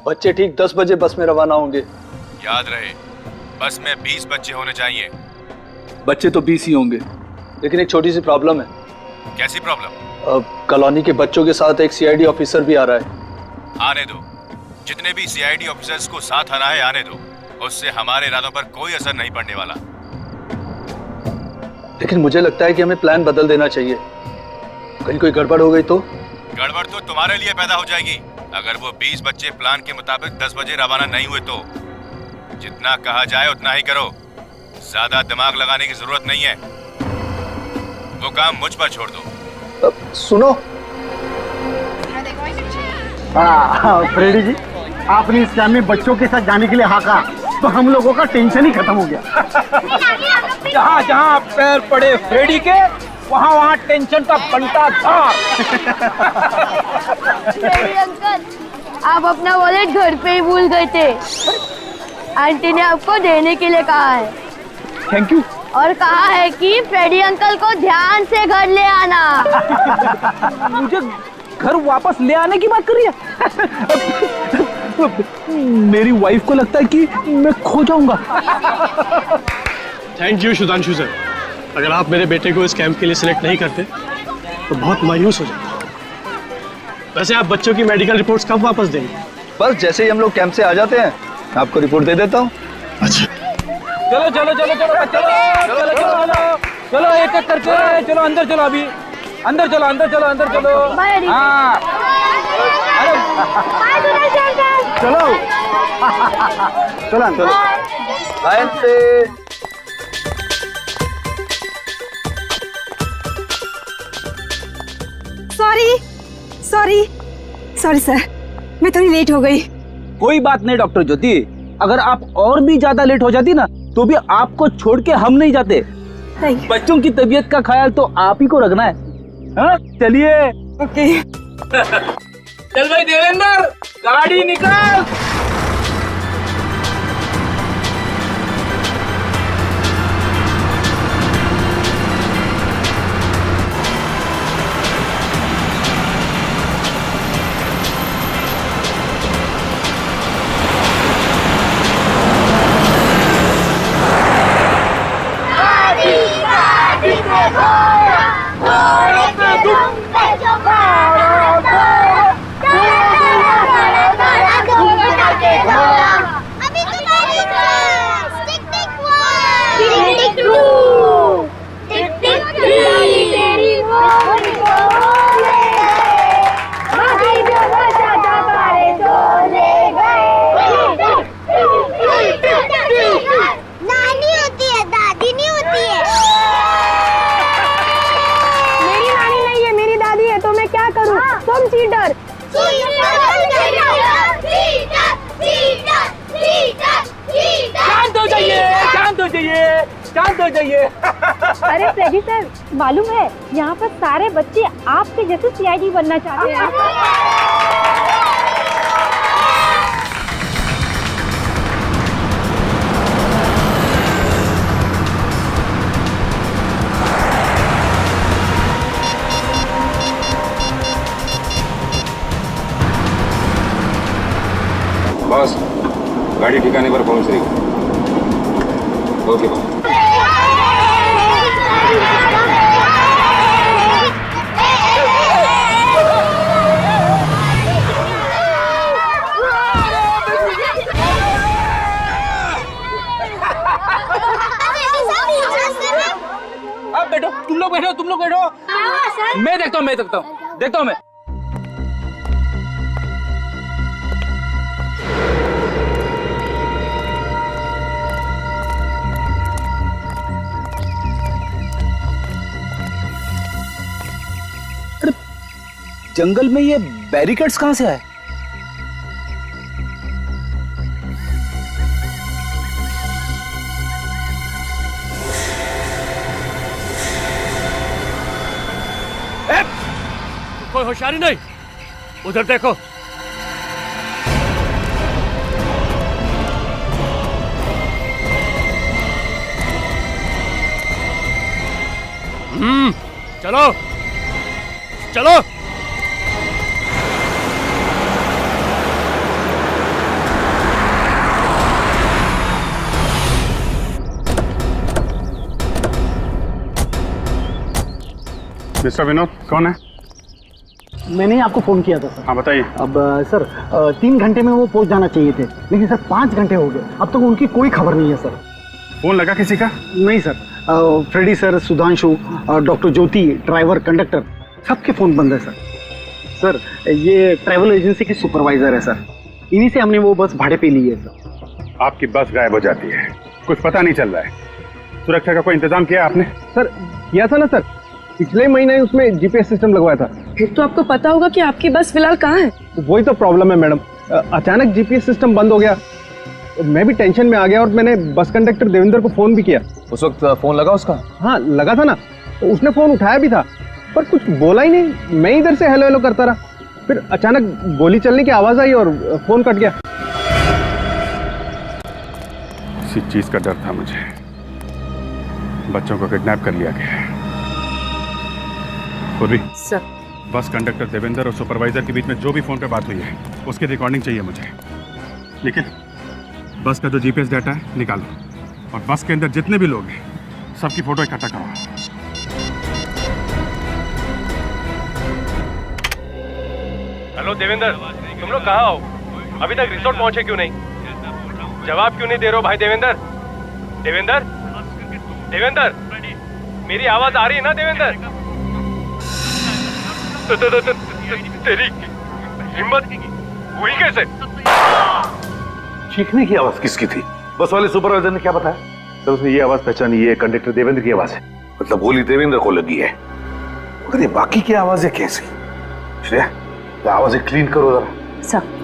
बच्चे ठीक 10 बजे बस में रवाना होंगे। याद रहे, बस में 20 बच्चे होने चाहिए। बच्चे तो 20 ही होंगे, लेकिन एक छोटी सी प्रॉब्लम है। कैसी प्रॉब्लम? कॉलोनी के बच्चों के साथ एक सीआईडी ऑफिसर भी आ रहा है। आने दो, जितने भी सीआईडी ऑफिसर्स को साथ आना है आने दो, उससे हमारे इरादों पर कोई असर नहीं पड़ने वाला। लेकिन मुझे लगता है कि हमें प्लान बदल देना चाहिए। कहीं कोई गड़बड़ हो गई तो? गड़बड़ तो तुम्हारे लिए पैदा हो जाएगी अगर वो 20 बच्चे प्लान के मुताबिक 10 बजे रवाना नहीं हुए तो। जितना कहा जाए उतना ही करो, ज्यादा दिमाग लगाने की जरूरत नहीं है। वो काम मुझ पर छोड़ दो। सुनो फ्रेडी जी, आपने इस टाइम में बच्चों के साथ जाने के लिए हाका तो हम लोगों का टेंशन ही खत्म हो गया। जहाँ जहाँ पैर पड़े फ्रेडी के वहाँ वहाँ टेंशन का बंटा था। फ्रेडी अंकल, आप अपना वॉलेट घर पे ही भूल गए थे। आंटी ने आपको देने के लिए कहा है। Thank you. और कहा है कि फ्रेडी अंकल को ध्यान से घर ले आना। मुझे घर वापस ले आने की बात कर रही है? मेरी वाइफ को लगता है कि मैं खो जाऊंगा। थैंक यू सुधांशु सर, अगर आप मेरे बेटे को इस कैंप के लिए सिलेक्ट नहीं करते तो बहुत मायूस हो जाता। वैसे आप बच्चों की मेडिकल रिपोर्ट्स कब वापस देंगे? बस जैसे ही हम लोग कैंप से आ जाते हैं आपको रिपोर्ट दे देता हूँ। अच्छा, चलो चलो चलो चलो चलो चलो चलो चलो एक एक करके चलो अंदर चलो, अभी अंदर चलो अंदर चलो अंदर चलो। हाँ चलो चलो चलो सॉरी सर, मैं थोड़ी लेट हो गई। कोई बात नहीं डॉक्टर ज्योति, अगर आप और भी ज्यादा लेट हो जाती ना तो भी आपको छोड़ के हम नहीं जाते। बच्चों की तबीयत का ख्याल तो आप ही को रखना है। हाँ चलिए। ओके। चल भाई देवेंद्र, गाड़ी निकाल। अरे फ्रेडी सर, मालूम है यहाँ पर सारे बच्चे आपके जैसे सीआईडी बनना चाहते हैं। बॉस, गाड़ी ठिकाने पर पहुंच रही है। Okay boss. बैठो, तुम लोग बैठो, तुम लोग बैठो। मैं देखता हूँ देखता हूँ मैं। जंगल में ये बैरिकेड्स कहाँ से आए? कोई होशियारी नहीं, उधर देखो। चलो चलो। मिस्टर विनोद कौन है? मैंने ही आपको फोन किया था सर। हाँ बताइए। अब सर 3 घंटे में वो पहुंच जाना चाहिए थे, लेकिन सर 5 घंटे हो गए, अब तक उनकी कोई खबर नहीं है सर। फोन लगा किसी का? नहीं sir, Freddy sir, Sudhanshu, doctor Jyoti, driver, conductor, सबके फोन बंद है सर। सर ये ट्रैवल एजेंसी के सुपरवाइजर है सर, इन्हीं से हमने वो बस भाड़े पे ली है सर। आपकी बस गायब हो जाती है, कुछ पता नहीं चल रहा है। सुरक्षा का कोई इंतजाम किया आपने? सर किया था ना सर, पिछले महीने उसमें जीपीएस सिस्टम लगवाया था। फिर तो आपको पता होगा कि आपकी बस फिलहाल कहाँ है। वही तो प्रॉब्लम है मैडम, अचानक जीपीएस सिस्टम बंद हो गया, मैं भी टेंशन में आ गया और मैंने बस कंडक्टर देवेंद्र को फोन भी किया। उस वक्त फोन लगा उसका? हाँ लगा था ना, तो उसने फोन उठाया भी था पर कुछ बोला ही नहीं। मैं इधर से हेलो हेलो करता रहा, फिर अचानक गोली चलने की आवाज आई और फोन कट गया। इसी चीज का डर था मुझे, बच्चों को किडनैप कर लिया गया है। पूर्वी सर, बस कंडक्टर देवेंद्र और सुपरवाइजर के बीच में जो भी फोन पे बात हुई है उसकी रिकॉर्डिंग चाहिए मुझे। लेकिन बस का जो जीपीएस डाटा है निकालो, और बस के अंदर जितने भी लोग हैं सबकी फोटो इकट्ठा करो। हेलो देवेंद्र, तुम लोग कहाँ हो? अभी तक रिसोर्ट पहुंचे क्यों नहीं? जवाब क्यों नहीं दे रहे हो भाई देवेंद्र? देवेंद्र, देवेंद्र, मेरी आवाज आ रही है ना देवेंद्र? तेरी हिम्मत हुई कैसे? चीखने की आवाज किसकी थी? बस वाले सुपरवाइजर ने क्या बताया? सर उसने ये आवाज पहचानी, ये कंडक्टर देवेंद्र की आवाज है। मतलब गोली देवेंद्र को लगी है, मगर ये बाकी की आवाजें कैसी? श्रेया, ये आवाजें क्लीन करो जरा। सर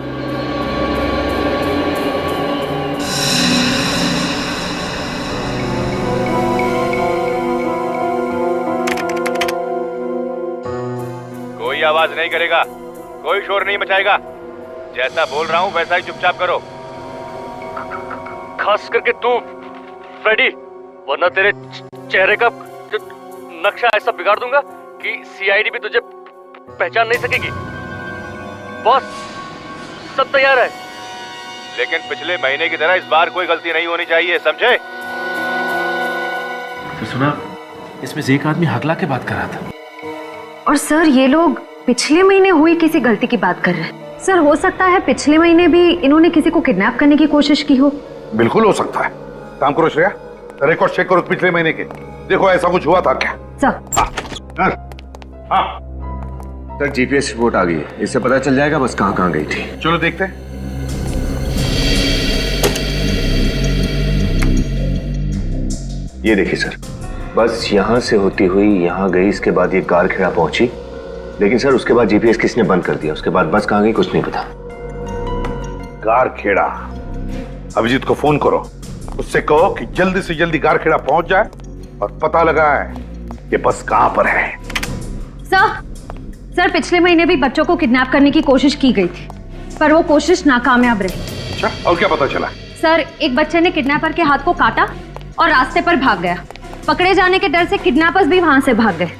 कोई आवाज नहीं करेगा, कोई शोर नहीं मचाएगा। जैसा बोल रहा हूँ वैसा ही चुपचाप करो। खास करके तू फ्रेडी, वरना तेरे चेहरे का नक्शा ऐसा बिगाड़ दूंगा कि सीआईडी भी तुझे पहचान नहीं सकेगी। बॉस सब तैयार है, लेकिन पिछले महीने की तरह इस बार कोई गलती नहीं होनी चाहिए, समझे? तो सुना, इसमें से एक आदमी हकला के बात कर रहा था। और सर ये लोग पिछले महीने हुई किसी गलती की बात कर रहे हैं। सर हो सकता है पिछले महीने भी इन्होंने किसी को किडनैप करने की कोशिश की हो। बिल्कुल हो सकता है। काम करो श्रेया, रिकॉर्ड चेक करो पिछले महीने के, देखो ऐसा कुछ हुआ था क्या? सर सर जीपीएस रिपोर्ट आ गई है, इससे पता चल जाएगा बस कहाँ गई थी। चलो देखते हैं। ये देखिए सर, बस यहाँ से होती हुई यहाँ गई, इसके बाद ये गारखेड़ा पहुंची, लेकिन सर उसके बाद जीपीएस किसने बंद कर दिया, उसके बाद बस कहाँ गई कुछ नहीं पता। गारखेड़ा, अभिजीत को फोन करो, उससे कहो कि जल्दी से जल्दी गारखेड़ा पहुंच जाए और पता लगाए कि बस कहां पर है। सर पिछले महीने भी बच्चों को किडनैप करने की कोशिश की गई थी, पर वो कोशिश नाकामयाब रही। अच्छा, और क्या पता चला? सर एक बच्चे ने किडनैपर के हाथ को काटा और रास्ते पर भाग गया। पकड़े जाने के डर से किडनैपर्स भी वहां से भाग गए।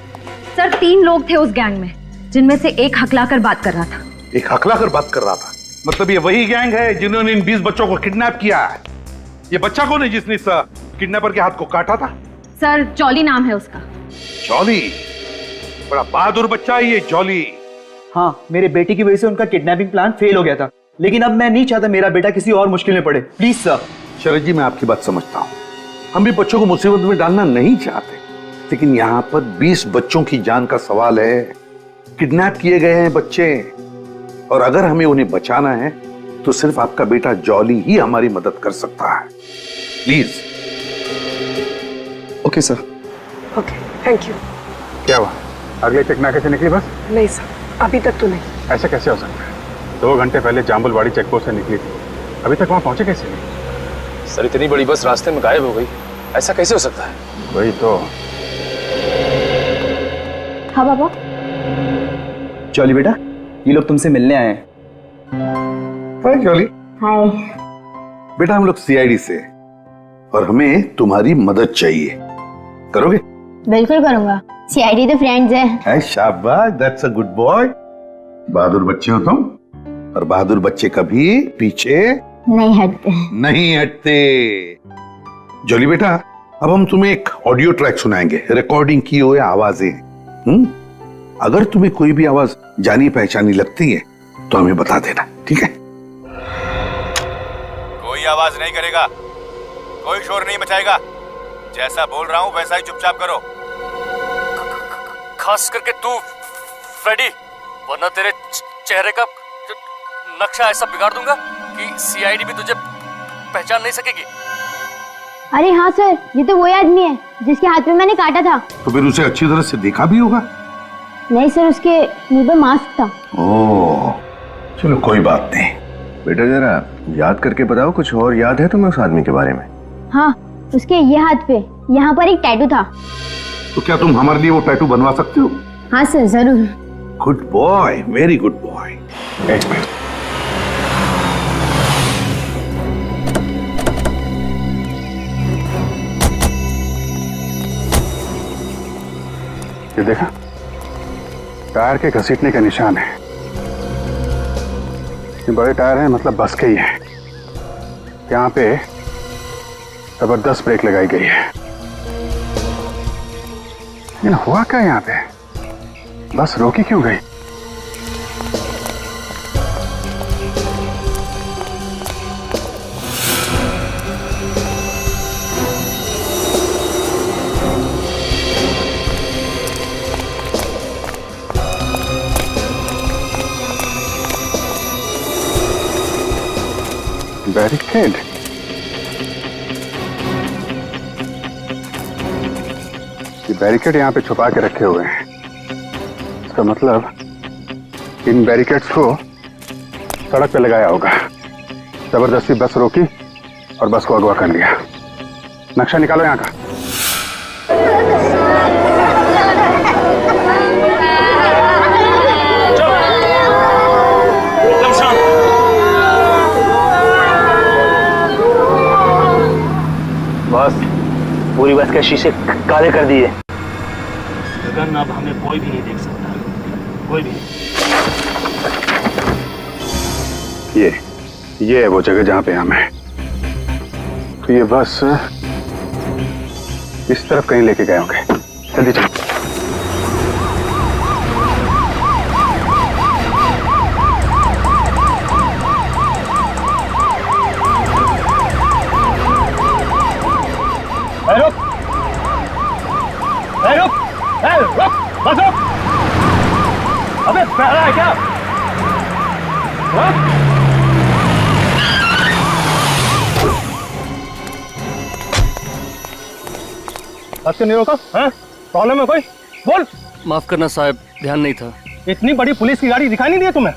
सर 3 लोग थे उस गैंग में, जिनमें से एक हकलाकर बात कर रहा था। एक हकलाकर बात कर रहा था? मतलब ये वही गैंग है जिन्होंने इन 20 बच्चों को किडनैप किया है? ये बच्चा कौन है जिसने इस किडनैपर के हाथ को काटा था? सर जॉली नाम है उसका। जॉली? बड़ा बहादुर बच्चा है ये जॉली। हाँ, मेरे बेटे की वजह से उनका किडनैपिंग प्लान फेल हो गया था, लेकिन अब मैं नहीं चाहता मेरा बेटा किसी और मुश्किल में पड़े। Please sir. शरद जी, मैं आपकी बात समझता हूँ, हम भी बच्चों को मुसीबत में डालना नहीं चाहते, लेकिन यहाँ पर 20 बच्चों की जान का सवाल है। किडनैप किए गए हैं बच्चे, और अगर हमें उन्हें बचाना है तो सिर्फ आपका बेटा जॉली ही हमारी मदद कर सकता है। Please. Okay sir. Okay, thank you. क्या हुआ, अगले चेक नाके से निकली बस? नहीं सर, अभी तक तो नहीं। ऐसा कैसे हो सकता है? 2 घंटे पहले जाम्बुलवाड़ी चेकपोस्ट से निकली थी, अभी तक वहां पहुंचे कैसे नहीं? सर इतनी बड़ी बस रास्ते में गायब हो गई, ऐसा कैसे हो सकता है? वही तो। हाँ बाबा। जॉली बेटा, ये लोग तुमसे मिलने आए हैं। हाय जॉली। हाय। बेटा हम लोग सीआईडी से, और हमें तुम्हारी मदद चाहिए, करोगे? बिल्कुल करूंगा, सीआईडी तो फ्रेंड्स हैं। शाबाश, दैट्स अ गुड बॉय। बहादुर बच्चे हो तुम, और बहादुर बच्चे कभी पीछे नहीं हटते। जॉली बेटा, अब हम तुम्हें एक ऑडियो ट्रैक सुनाएंगे, रिकॉर्डिंग की हुई आवाजें। अगर तुम्हें कोई भी आवाज जानी पहचानी लगती है तो हमें बता देना, ठीक है? कोई आवाज नहीं करेगा, कोई शोर नहीं मचाएगा। जैसा बोल रहा हूँ वैसा ही चुपचाप करो। खास करके तू फ्रेडी, वरना तेरे चेहरे का नक्शा ऐसा बिगाड़ दूंगा कि सीआईडी भी तुझे पहचान नहीं सकेगी। अरे हाँ सर, ये तो वही आदमी है जिसके हाथ में मैंने काटा था। तो फिर उसे अच्छी तरह से देखा भी होगा? नहीं सर, उसके मुंह पे मास्क था। ओह, चलो कोई बात नहीं। बेटा जरा याद करके बताओ, कुछ और याद है तुम्हें उस आदमी के बारे में? हाँ, उसके ये हाथ पे यहाँ पर एक टैटू था। तो क्या तुम हमारे लिए वो टैटू बनवा सकते हो? हाँ सर, जरूर। Good boy, very good boy. ये देखा, टायर के घसीटने का निशान है। ये बड़े टायर हैं, मतलब बस के ही हैं। यहाँ पे जबरदस्त ब्रेक लगाई गई है। लेकिन हुआ क्या यहाँ पे? बस रोकी क्यों गई? बैरिकेड। ये बैरिकेड यहाँ पे छुपा के रखे हुए हैं। इसका मतलब इन बैरिकेड्स को सड़क पे लगाया होगा। जबरदस्ती बस रोकी और बस को अगवा कर लिया। नक्शा निकालो यहाँ का। बस पूरी बस के शीशे काले कर दिए। गगन, अब हमें कोई भी नहीं देख सकता, कोई भी। ये है वो जगह जहाँ पे हम हैं। तो ये बस इस तरफ कहीं लेके गए होंगे। जल्दी चलो। रुक, बस रुक। अबे पहला है क्या? रुक। बस क्यों नहीं रोका? हैं? प्रॉब्लम है कोई? बोल। माफ करना साहब, ध्यान नहीं था। इतनी बड़ी पुलिस की गाड़ी दिखाई नहीं दी तुम्हें?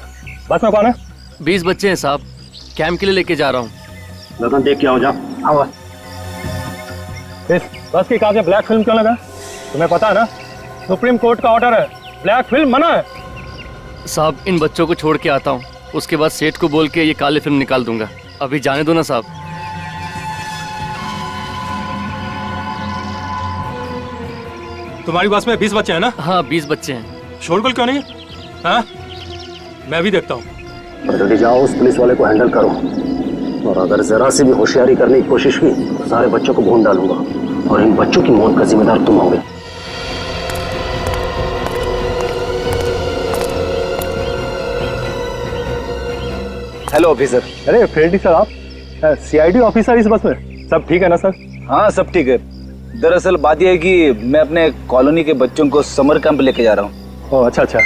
बस में कौन है? 20 बच्चे हैं साहब, कैंप के लिए लेके जा रहा हूँ। गगन देख के आओ, जा। आओ। इस बस की कागज ब्लैक फिल्म क्यों लगा? तुम्हें पता है ना, सुप्रीम कोर्ट का ऑर्डर है, ब्लैक फिल्म मना है। साहब इन बच्चों को छोड़ के आता हूँ, उसके बाद सेठ को बोल के ये काली फिल्म निकाल दूंगा। अभी जाने दो ना साहब। तुम्हारी बस में 20 बच्चे हैं ना? हाँ 20 बच्चे हैं। शोरगुल क्यों नहीं है? हाँ? मैं भी देखता हूँ। जल्दी जाओ, उस पुलिस वाले को हैंडल करो, और अगर जरा सी भी होशियारी करने की कोशिश की तो सारे बच्चों को भून डालूंगा, और इन बच्चों की मौत का जिम्मेदार तुम होगे। Hello officer. अरे फ्रेडी सर, आप सीआईडी ऑफिसर इस बस में? सब ठीक है ना सर? हाँ सब ठीक है। दरअसल बात यह है कि मैं अपने कॉलोनी के बच्चों को समर कैंप लेके जा रहा हूँ। ओह अच्छा अच्छा।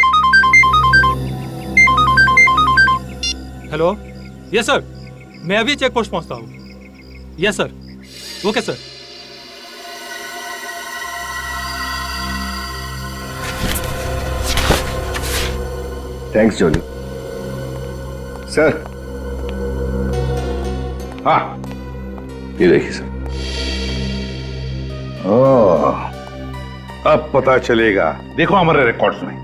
हेलो, यस सर, मैं अभी चेक पोस्ट पहुंचता हूँ। Yes sir, okay sir. Thanks Johnny. Sir, हाँ ये देखिए सर। ओह, अब पता चलेगा। देखो हमारे रिकॉर्ड्स में।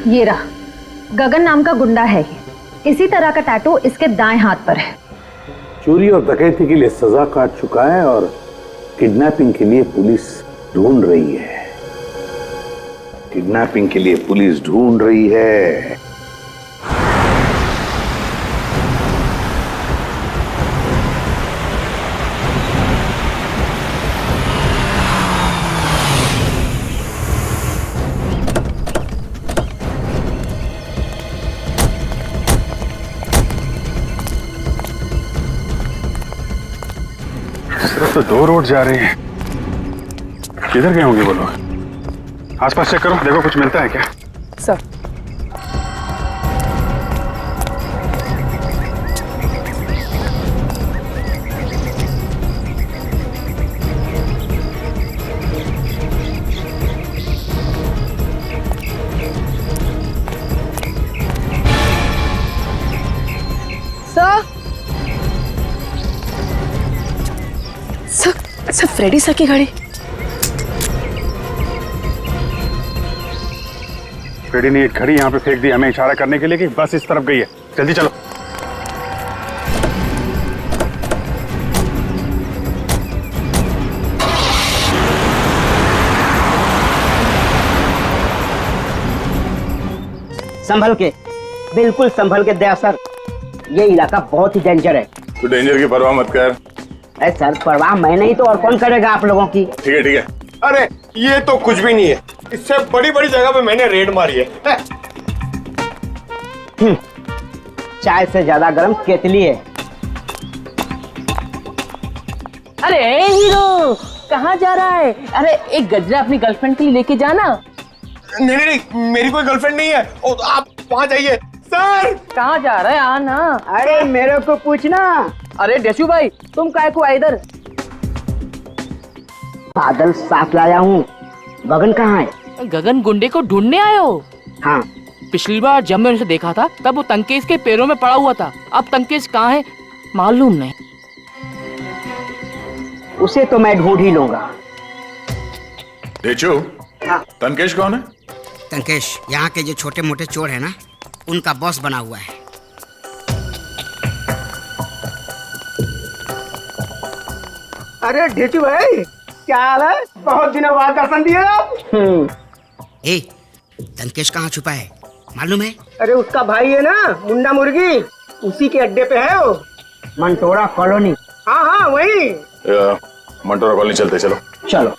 ये रहा, गगन नाम का गुंडा है ये। इसी तरह का टैटू इसके दाएं हाथ पर है। चोरी और डकैती के लिए सजा काट चुका है और किडनैपिंग के लिए पुलिस ढूंढ रही है। किडनैपिंग के लिए पुलिस ढूंढ रही है। सिर्फ तो 2 रोड जा रहे हैं, किधर गए होंगे वो लोग? आसपास चेक करो, देखो कुछ मिलता है क्या। सर सर फ्रेडी सर की गाड़ी। फ्रेडी ने एक घड़ी यहाँ पे फेंक दी हमें इशारा करने के लिए कि बस इस तरफ गई है। जल्दी चलो। संभल के, बिल्कुल संभल के दया सर, ये इलाका बहुत ही डेंजर है। तू डेंजर की परवाह मत कर। अरे सर परवाह मैं नहीं तो और कौन करेगा आप लोगों की। ठीक है ठीक है। अरे ये तो कुछ भी नहीं है, इससे बड़ी बड़ी जगह पे मैंने रेड मारी है। चाय से ज्यादा गर्म केतली है। अरे हीरो कहाँ जा रहा है? अरे एक गजरा अपनी गर्लफ्रेंड के लिए लेके जाना। नहीं नहीं नहीं, मेरी कोई गर्लफ्रेंड नहीं है, और आप वहाँ जाइए। सर कहाँ जा रहा है? आना। अरे मेरे को पूछना। अरे डेशू भाई तुम काहे को आए इधर? बादल साफ लाया हूँ। गगन कहाँ है? गगन गुंडे को ढूंढने आए हो? हाँ। पिछली बार जब मैंने उसे देखा था तब वो तंकेश के पैरों में पड़ा हुआ था। अब तंकेश कहाँ है मालूम नहीं। उसे तो मैं ढूंढ ही लूंगा। देचू, हाँ। तंकेश कौन है? तंकेश यहाँ के जो छोटे मोटे चोर है ना, उनका बॉस बना हुआ है। अरे ढेचू भाई क्या हाल है? बहुत दिनों बाद दर्शन दिए आप। ए, तंकेश कहाँ छुपा है मालूम है? अरे उसका भाई है ना मुंडा मुर्गी, उसी के अड्डे पे है वो। मंटोरा कॉलोनी। हाँ हाँ वही। मंटोरा कॉलोनी चलते चलो। चलो।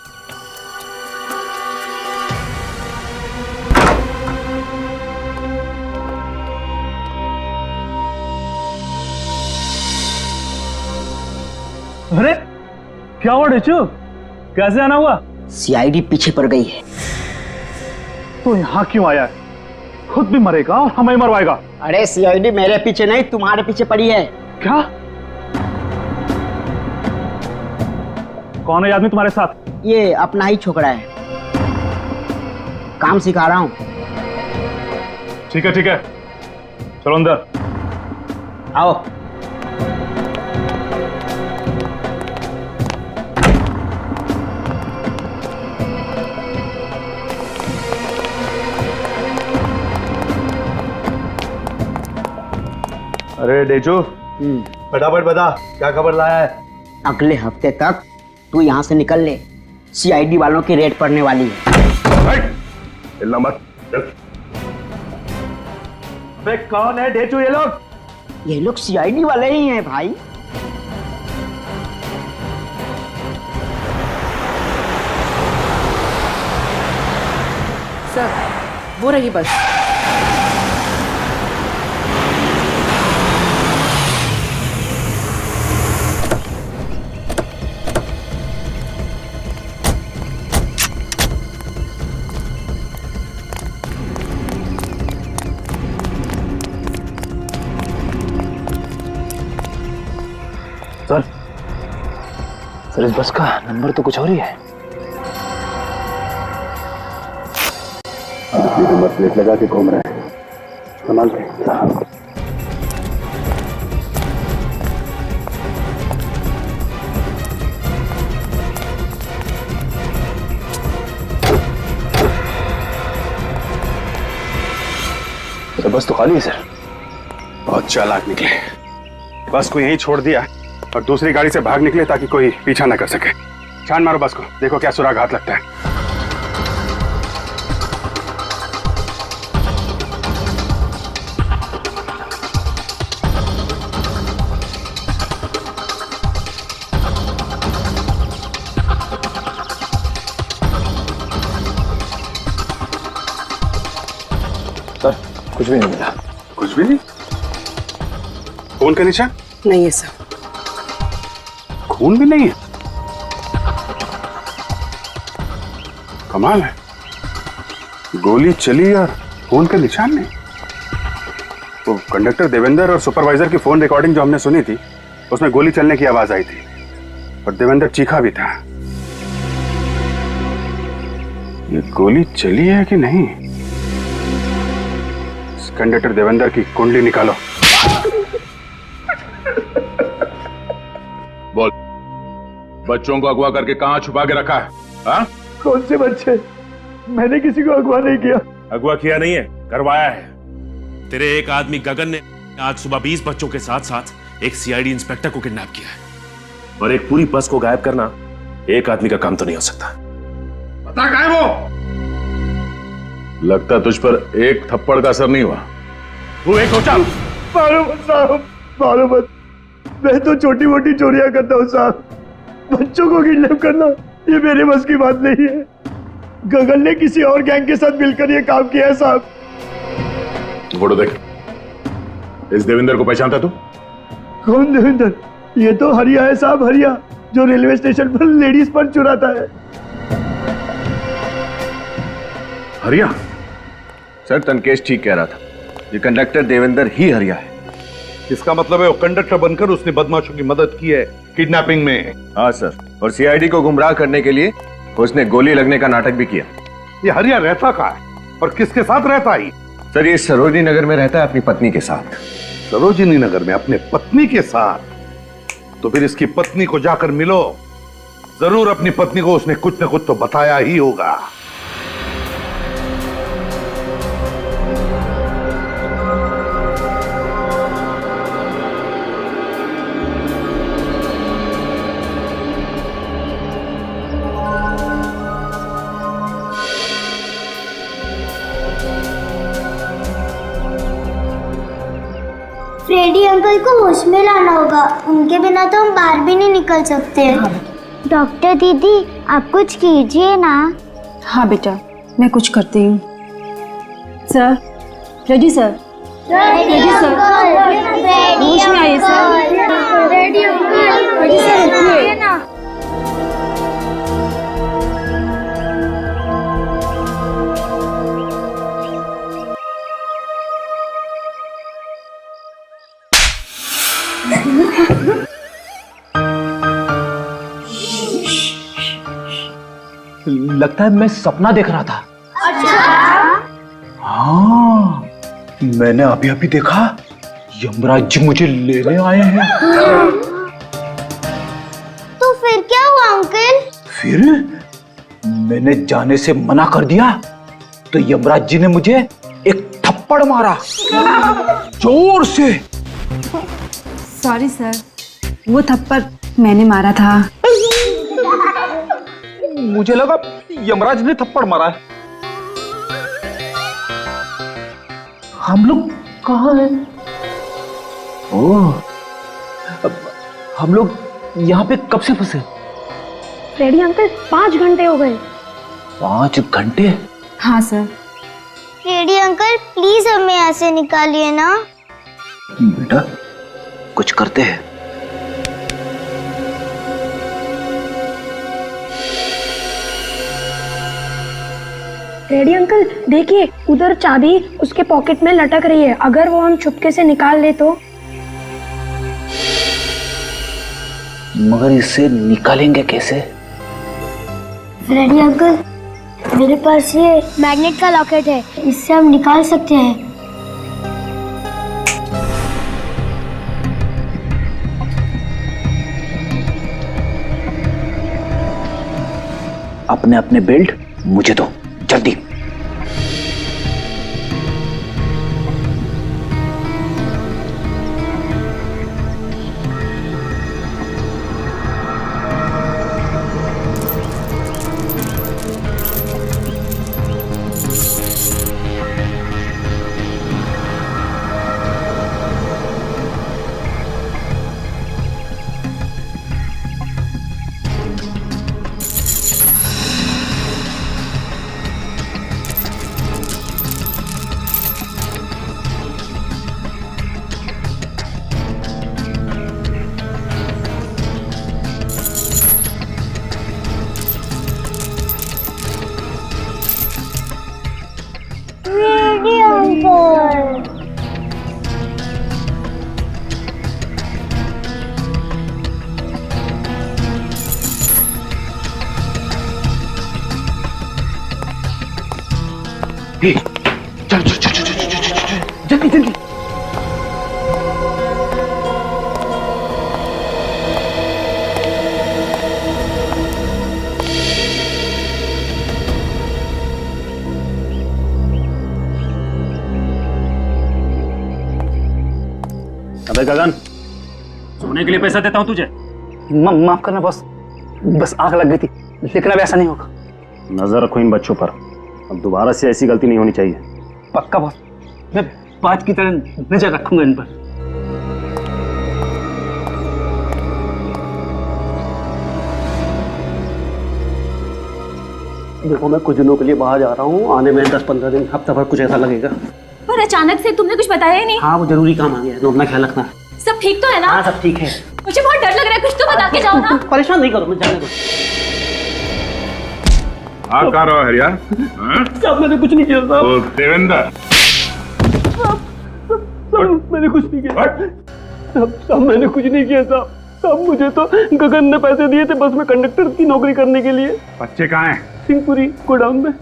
अरे क्या हुआ डेचू? कैसे आना हुआ? सीआईडी पीछे पड़ गई है। तो यहाँ क्यों आया है? खुद भी मरेगा और हमें मरवाएगा। अरे सीआईडी मेरे पीछे नहीं तुम्हारे पीछे पड़ी है। क्या? कौन है आदमी तुम्हारे साथ? ये अपना ही छोकरा है, काम सिखा रहा हूँ। ठीक है चलो अंदर आओ। अरे डेचू फटाफट बता क्या खबर लाया है? अगले हफ्ते तक तू यहाँ से निकल ले, सीआईडी वालों की रेड पड़ने वाली है। मत चल। कौन है डेचू ये लोग? ये लोग सीआईडी वाले ही हैं भाई। सर वो रही बस। सर इस बस का नंबर तो कुछ और ही है। नंबर प्लेट लगा के घूम रहे हैं, संभाल के। सर बस तो खाली है सर। बहुत चालाक निकले, बस को यहीं छोड़ दिया और दूसरी गाड़ी से भाग निकले ताकि कोई पीछा ना कर सके। छान मारो बस को, देखो क्या सुराग हाथ लगता है। सर कुछ भी नहीं मिला। कुछ भी नहीं? खून का निशान नहीं है सर। खून भी नहीं है? कमाल है, गोली चली और खून का निशान नहीं। तो कंडक्टर देवेंद्र और सुपरवाइजर की फोन रिकॉर्डिंग जो हमने सुनी थी उसमें गोली चलने की आवाज आई थी और देवेंद्र चीखा भी था। ये गोली चली है कि नहीं? कंडक्टर देवेंद्र की कुंडली निकालो। बोल, बच्चों को अगवा करके कहां छुपा के रखा है? हाँ? कौन से बच्चे? मैंने किसी को अगवा नहीं किया। अगवा किया नहीं है, करवाया है। तेरे एक आदमी गगन ने आज सुबह 20 बच्चों के साथ साथ एक सीआईडी इंस्पेक्टर को किडनैप किया है। और एक पूरी बस को गायब करना एक आदमी का काम तो नहीं हो सकता। पता कहाँ है वो? लगता तुझ पर एक थप्पड़ का असर नहीं हुआ। तू एक सोचा। मारो मत साहब, मारो मत। मैं तो छोटी मोटी चोरियां करता हूँ साहब। बच्चों को किडनैप करना ये मेरे बस की बात नहीं है। गगन ने किसी और गैंग के साथ मिलकर ये काम किया है साहब। फोटो देख। इस देवेंद्र को पहचानता तू? कौन देवेंद्र? ये तो हरिया है साहब, हरिया, जो रेलवे स्टेशन पर लेडीज पर चुराता है। हरिया? सर तनकेश ठीक कह रहा था, ये कंडक्टर देवेंद्र ही हरिया है। इसका मतलब है वो कंडक्टर बनकर उसने बदमाशों की मदद की है किडनैपिंग में। हाँ सर, और सीआईडी को गुमराह करने के लिए उसने गोली लगने का नाटक भी किया। ये हरिया रहता कहाँ है और किसके साथ रहता है? सर ये सरोजिनी नगर में रहता है अपनी पत्नी के साथ। सरोजिनी नगर में अपने पत्नी के साथ? तो फिर इसकी पत्नी को जाकर मिलो, जरूर अपनी पत्नी को उसने कुछ न कुछ तो बताया ही होगा। फ्रेडी अंकल को होश में लाना होगा, उनके बिना तो हम बाहर भी नहीं निकल सकते। डॉक्टर दीदी आप कुछ कीजिए ना। हाँ बेटा, मैं कुछ करती हूँ। Sir, Freddy sir, Freddy sir, होश में आइए सर। फ्रेडी सर उठिए ना। लगता है मैं सपना देख रहा था। अच्छा? हाँ, मैंने अभी अभी देखा यमराज जी मुझे लेने आए हैं। तो फिर क्या हुआ अंकल? फिर मैंने जाने से मना कर दिया तो यमराज जी ने मुझे एक थप्पड़ मारा, जोर से। सॉरी सर, वो थप्पड़ मैंने मारा था। मुझे लगा यमराज ने थप्पड़ मारा है। हम लोग कहाँ हैं? ओह, हम लोग यहाँ पे कब से फंसे? फ्रेडी अंकल 5 घंटे हो गए। 5 घंटे? हाँ सर। फ्रेडी अंकल प्लीज हमें यहाँ से निकालिए ना। बेटा कुछ करते हैं। फ्रेडी अंकल देखिए, उधर चाबी उसके पॉकेट में लटक रही है। अगर वो हम चुपके से निकाल ले तो? मगर इसे निकालेंगे कैसे? फ्रेडी अंकल मेरे पास ये मैग्नेट का लॉकेट है, इससे हम निकाल सकते हैं। अपने अपने बेल्ट मुझे दो जल्दी। चल चल चल चल चल जल्दी जल्दी। अबे गगन, सोने के लिए पैसा देता हूं तुझे। माफ करना बॉस, बस आंख लग गई थी, लेकिन अब ऐसा नहीं होगा। नजर रखो इन बच्चों पर, अब दोबारा से ऐसी गलती नहीं होनी चाहिए। पक्का बॉस, मैं बाज की तरह नजर रखूंगा इन पर। देखो मैं कुछ दिनों के लिए बाहर जा रहा हूँ, आने में 10-15 दिन, हफ्ता भर कुछ ऐसा लगेगा। पर अचानक से तुमने कुछ बताया ही नहीं। हाँ वो जरूरी काम आ गया है, तो अपना ख्याल रखना। सब ठीक तो है ना? हाँ सब ठीक है। मुझे बहुत डर लग रहा है, कुछ तो बता के जाओ ना। परेशान नहीं करो, मैं जाने दो। हाँ कहाँ रहो हरिया? साहब मैंने कुछ नहीं किया साहब। ओ देवेंद्र, साहब मैंने कुछ नहीं किया साहब, मैंने कुछ नहीं किया साहब। साहब मुझे तो गगन ने पैसे दिए थे बस में कंडक्टर की नौकरी करने के लिए। बच्चे कहाँ हैं? सिंहपुरी गोडाउन में।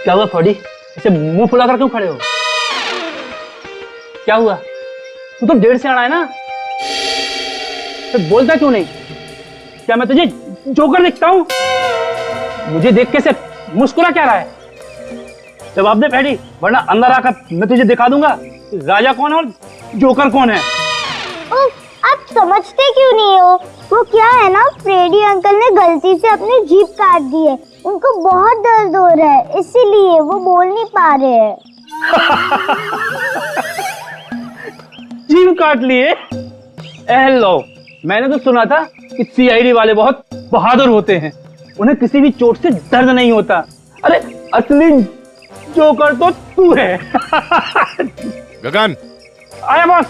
क्या हुआ फ्रॉडी, ऐसे मुंह फुलाकर क्यों खड़े हो? क्या हुआ? तू तो 1.5 से है ना, तो बोलता क्यों नहीं? क्या मैं तुझे जोकर दिखता हूँ? मुझे देख के से मुस्कुरा क्या रहा है? जवाब दे फ्रेडी, वरना अंदर आकर मैं तुझे दिखा दूंगा राजा कौन है और जोकर कौन है। आप समझते क्यों नहीं हो? वो क्या है ना, फ्रेडी अंकल ने गलती से अपनी जीभ काट दी है, उनको बहुत दर्द हो रहा है, इसीलिए वो बोल नहीं पा रहे हैं। जीभ काट लिए? लो, मैंने तो सुना था कि सीआईडी वाले बहुत बहादुर होते हैं, उन्हें किसी भी चोट से दर्द नहीं होता। अरे असली जोकर तो तू है। गगन आया बॉस।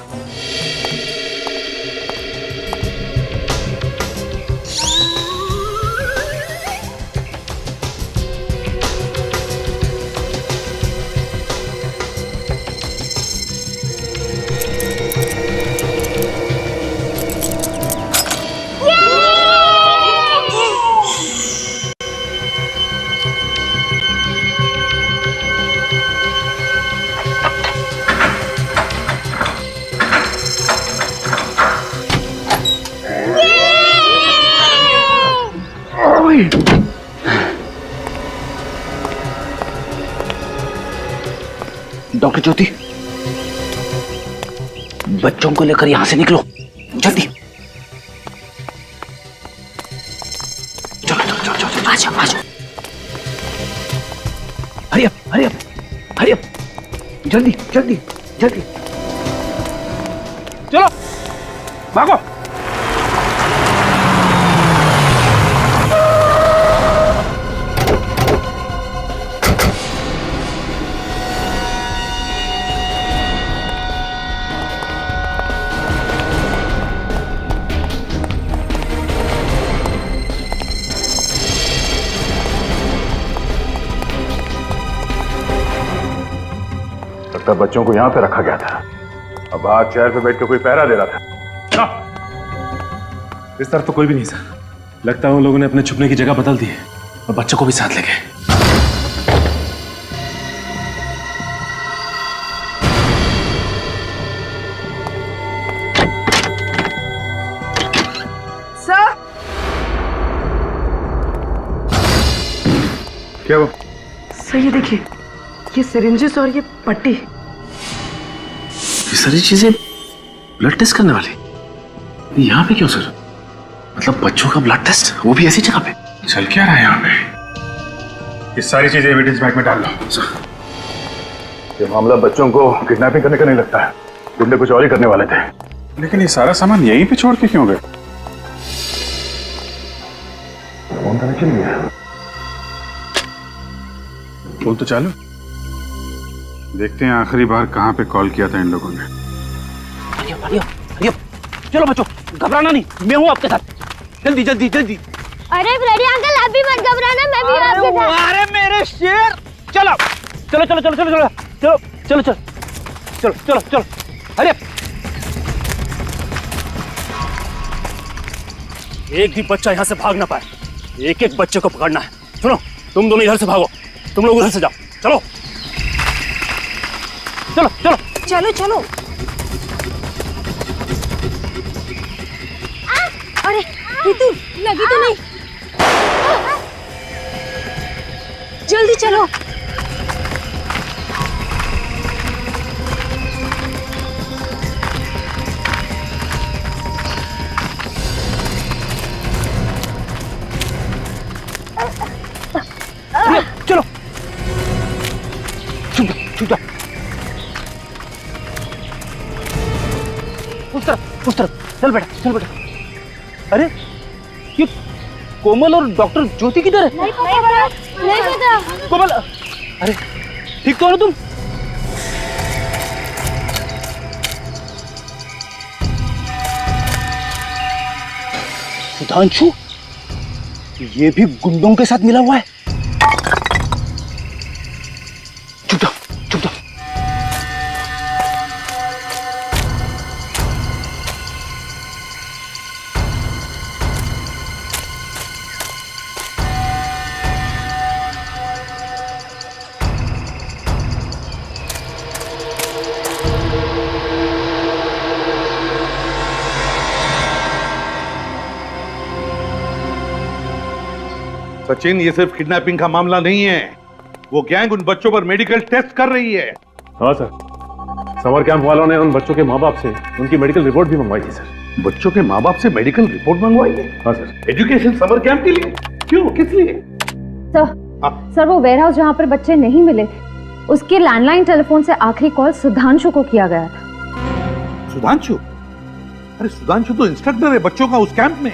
डॉक्टर ज्योति, बच्चों को लेकर यहां से निकलो जल्दी। चलो चलो चलो चलो, आ जाओ आ जाओ। Hurry up hurry up hurry up, जल्दी जल्दी जल्दी, चलो भागो। तब बच्चों को यहाँ पे रखा गया था, अब बाहर चेयर पे बैठ के कोई पहरा दे रहा था। इस तरफ तो कोई भी नहीं सर, लगता है उन लोगों ने अपने छुपने की जगह बदल दी है और बच्चों को भी साथ ले गए। सर क्या वो? सर ये देखिए, ये सिरिंजेस और ये पट्टी। ये सारी चीजें ब्लड टेस्ट करने वाली यहाँ पे क्यों सर? मतलब बच्चों का ब्लड टेस्ट, वो भी ऐसी जगह पे? चल क्या रहा है यहाँ पे? ये सारी चीजें एविडेंस बैग में डाल लो। ये मामला बच्चों को किडनैपिंग करने का नहीं लगता है। गुंडे कुछ और ही करने वाले थे। लेकिन ये सारा सामान यहीं पे छोड़ के क्यों गए? फोन कनेक्शन नहीं है। फोन तो चालू। देखते हैं आखिरी बार कहाँ पे कॉल किया था इन लोगों ने। चलो बच्चों, घबराना नहीं, मैं हूँ आपके साथ। जल्दी जल्दी जल्दी। अरे फ्रेडी अंकल, आप भी मत घबराना, मैं भी आपके साथ। अरे मेरे शेर, चलो चलो चलो चलो चलो चलो चलो चलो चलो चलो चलो चलो। अरे एक भी बच्चा यहाँ से भाग ना पाए, एक एक बच्चे को पकड़ना है। सुनो, तुम दोनों इधर से भागो, तुम लोग उधर से जाओ। चलो चलो चलो चलो चलो। अरे रितु, लगी तो नहीं? जल्दी चलो। चलो छुप जा उस तरफ चल बेटा, चल बेटा। अरे ये कोमल और डॉक्टर ज्योति किधर है? नहीं पता। कोमल, अरे ठीक तो हो ना तुम? सुधांशु, ये भी गुंडों के साथ मिला हुआ है। चुप जाओ, चुप जाओ। सचिन, ये सिर्फ किडनैपिंग का मामला नहीं है। वो गैंग उन बच्चों पर मेडिकल टेस्ट कर रही है। हाँ सर, समर कैंप वालों ने उन बच्चों के माँ बाप से उनकी मेडिकल रिपोर्ट भी मंगवाई थी सर। बच्चों के माँ बाप से मेडिकल रिपोर्ट मंगवाई है? हाँ सर। एजुकेशन समर कैंप के लिए? क्यों, किस लिए? सर वो वेयर हाउस जहाँ पर बच्चे नहीं मिले, उसके लैंडलाइन टेलीफोन से आखिरी कॉल सुधांशु को किया गया था। सुधांशु? अरे सुधांशु तो इंस्ट्रक्टर है बच्चों का उस कैंप में।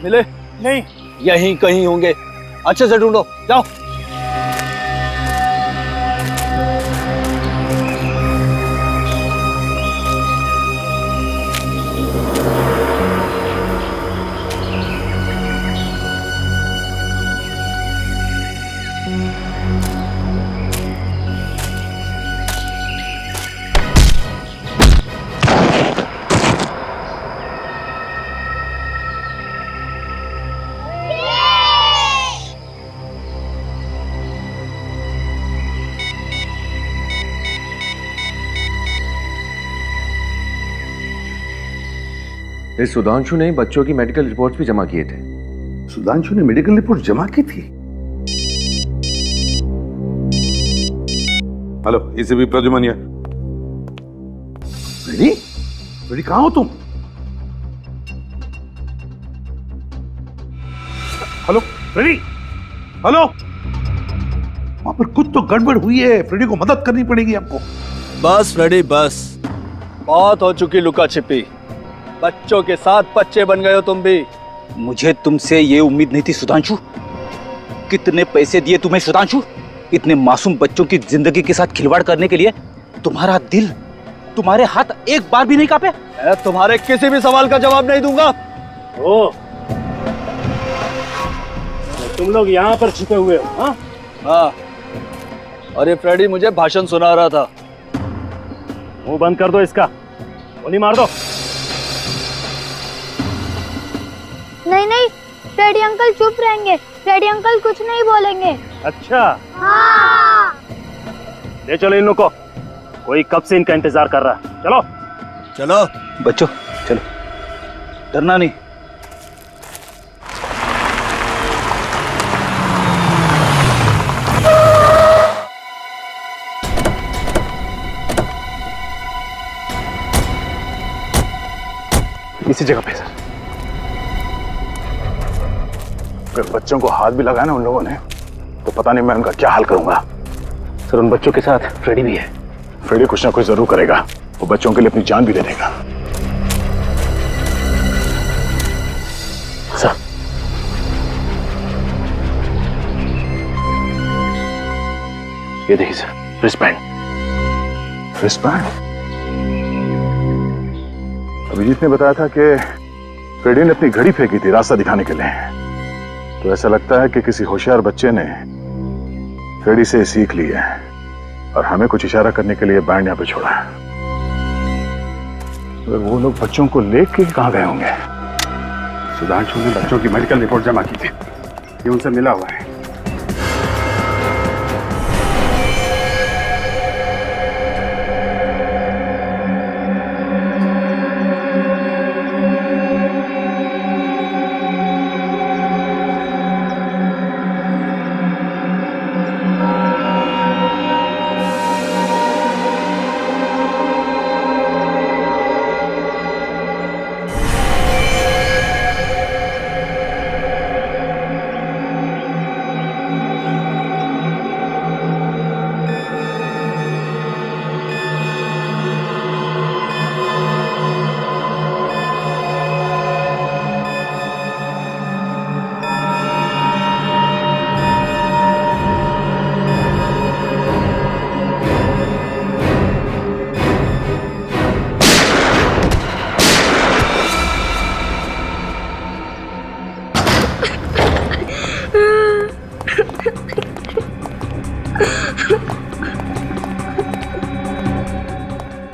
मिले नहीं? यहीं कहीं होंगे, अच्छे से ढूंढो, जाओ। इस सुधांशु ने बच्चों की मेडिकल रिपोर्ट्स भी जमा किए थे। सुधांशु ने मेडिकल रिपोर्ट जमा की थी? हेलो, इसे भी प्रजुमनिया। रेडी? रेडी, कहां हो तुम? Hello Freddy, hello. वहां पर कुछ तो गड़बड़ हुई है, फ्रेडी को मदद करनी पड़ेगी आपको। बस फ्रेडी बस, बहुत हो चुकी लुका छिपी। बच्चों के साथ बच्चे बन गए हो तुम भी। मुझे तुमसे ये उम्मीद नहीं थी सुधांशु। कितने पैसे दिए तुम्हें सुधांशु, इतने मासूम बच्चों की जिंदगी के साथ खिलवाड़ करने के लिए? तुम्हारा दिल, तुम्हारे हाथ एक बार भी नहीं कांपे? मैं तुम्हारे किसी भी सवाल का जवाब नहीं दूंगा। ओ, तुम लोग यहाँ पर छुपे हुए हो? हाँ हाँ। अरे फ्रेडी मुझे भाषण सुना रहा था। मुंह बंद कर दो इसका, गोली मार दो। नहीं नहीं, फ्रेडी अंकल चुप रहेंगे। फ्रेडी अंकल कुछ नहीं बोलेंगे। अच्छा हाँ। ले चलो इन लोगों को, कोई कब से इनका इंतजार कर रहा है। चलो चलो बच्चों, चलो, डरना नहीं। इसी जगह पे सर। अगर बच्चों को हाथ भी लगाया ना उन लोगों ने तो पता नहीं मैं उनका क्या हाल करूंगा। सर उन बच्चों के साथ फ्रेडी भी है। फ्रेडी कुछ ना कुछ जरूर करेगा, वो बच्चों के लिए अपनी जान भी दे देगा। सर ये देखिए सर, रिस्टबैंड। अभिजीत ने बताया था कि फ्रेडी ने अपनी घड़ी फेंकी थी रास्ता दिखाने के लिए, तो ऐसा लगता है कि किसी होशियार बच्चे ने फ्रेडी से सीख ली है और हमें कुछ इशारा करने के लिए बैंड यहां पे छोड़ा है। तो वो लोग बच्चों को लेके कहां गए होंगे? सुधांशु ने बच्चों की मेडिकल रिपोर्ट जमा की थी, ये उनसे मिला हुआ है।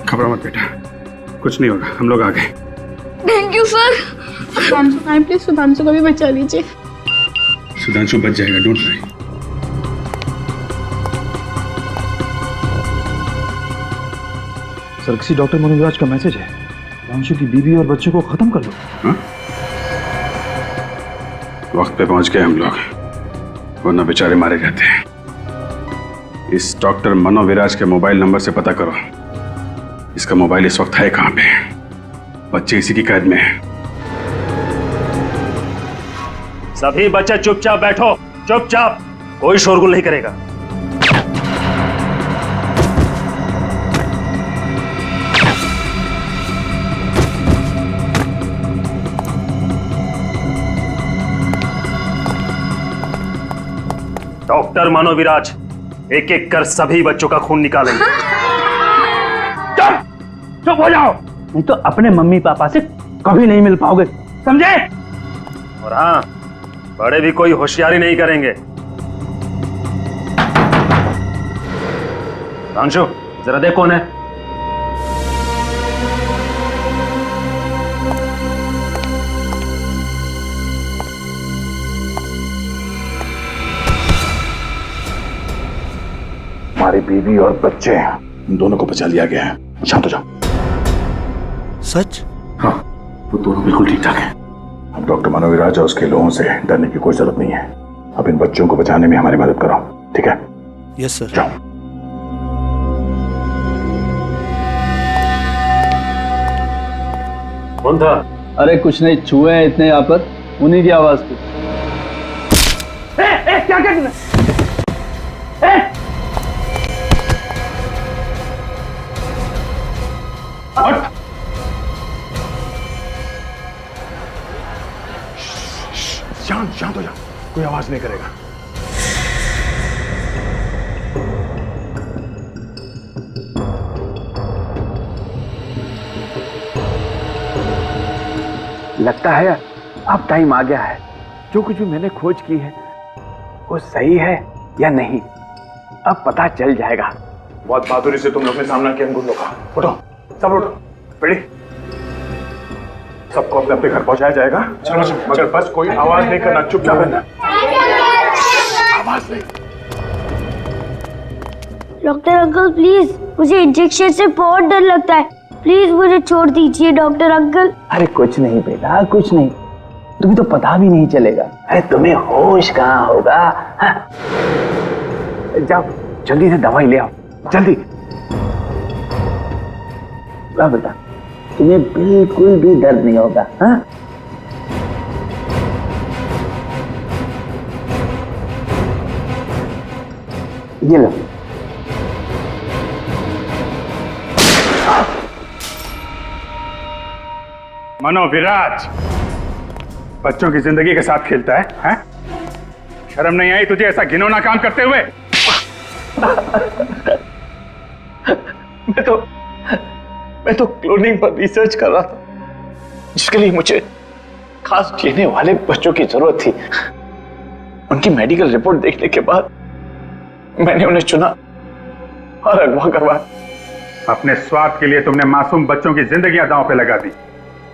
घबरा मत बेटा, कुछ नहीं होगा, हम लोग आ गए। Thank you sir. Sudhanshu please Sudhanshu को भी बचा लीजिए। सुधांशु बच जाएगा, डोंट वरी। सर किसी डॉक्टर मनोविराज का मैसेज है, सुधांशु की बीवी और बच्चों को खत्म कर लो। हाँ? वक्त पे पहुंच गए हम लोग, वरना बेचारे मारे जाते हैं। इस डॉक्टर मनोविराज के मोबाइल नंबर से पता करो, इसका मोबाइल इस वक्त है कहां पे। बच्चे इसी की कैद में है। सभी बच्चे चुपचाप बैठो, चुपचाप, कोई शोरगुल नहीं करेगा। डॉक्टर मनोविराज एक एक कर सभी बच्चों का खून निकालेंगे। चुप हो जाओ, नहीं तो अपने मम्मी पापा से कभी नहीं मिल पाओगे, समझे? और हाँ, बड़े भी कोई होशियारी नहीं करेंगे। अंशु जरा देख कौन है। हमारी बीवी और बच्चे उन दोनों को बचा लिया गया है। शांत हो जाओ। सच? हाँ, वो दोनों बिल्कुल ठीक ठाक हैं। अब डॉक्टर मनोविराज और उसके लोगों से डरने की कोई जरूरत नहीं है। अब इन बच्चों को बचाने में हमारी मदद करो, ठीक है? Yes sir. जाओ। कौन था? अरे कुछ नहीं, चूहे हैं इतने यहाँ पर, उन्हीं की आवाज थी। क्या क्या शांत शांत हो जा, कोई आवाज नहीं करेगा। लगता है अब टाइम आ गया है। जो कुछ भी मैंने खोज की है वो सही है या नहीं, अब पता चल जाएगा। बहुत बहादुरी से तुम लोग ने सामना किया गुंडों का। उठो, सब उठो। बेटी, सबको अपने अपने घर पहुंचाया जाएगा। चलो चलो, मगर बस कोई आवाज नहीं करना, चुपचाप रहना। आवाज नहीं। डॉक्टर अंकल प्लीज, मुझे इंजेक्शन से बहुत डर लगता है, प्लीज मुझे छोड़ दीजिए डॉक्टर अंकल। अरे कुछ नहीं बेटा, कुछ नहीं, तुम्हें तो पता भी नहीं चलेगा। अरे तुम्हें होश कहाँ होगा? हाँ? जाओ जल्दी से दवाई ले आओ, जल्दी। वाह बेटा, तुम्हें बिल्कुल भी दर्द नहीं होगा। हाँ? ये लो। मनोविराज बच्चों की जिंदगी के साथ खेलता है, हैं? शर्म नहीं आई तुझे ऐसा घिनौना काम करते हुए? मैं तो क्लोनिंग पर रिसर्च कर रहा था, जिसके लिए मुझे खास जीने वाले बच्चों की जरूरत थी। उनकी मेडिकल रिपोर्ट देखने के बाद मैंने उन्हें चुना और अगवा करवाया। अपने स्वार्थ के लिए तुमने मासूम बच्चों की जिंदगियां दांव पे लगा दी,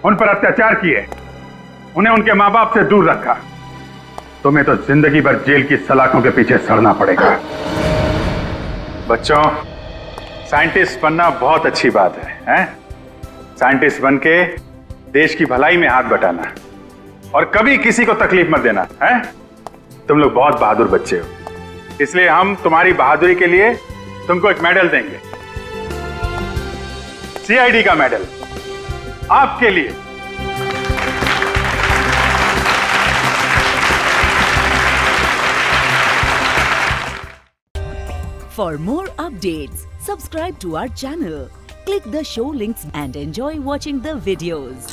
उन पर अत्याचार किए, उन्हें उनके माँ बाप से दूर रखा। तुम्हें तो जिंदगी भर जेल की सलाखों के पीछे सड़ना पड़ेगा। बच्चों, साइंटिस्ट बनना बहुत अच्छी बात है, हैं? साइंटिस्ट बन के देश की भलाई में हाथ बटाना और कभी किसी को तकलीफ मत देना, हैं? तुम लोग बहुत बहादुर बच्चे हो, इसलिए हम तुम्हारी बहादुरी के लिए तुमको एक मेडल देंगे, सीआईडी का मेडल आपके लिए। For more updates, subscribe to our channel, click the show links and enjoy watching the videos.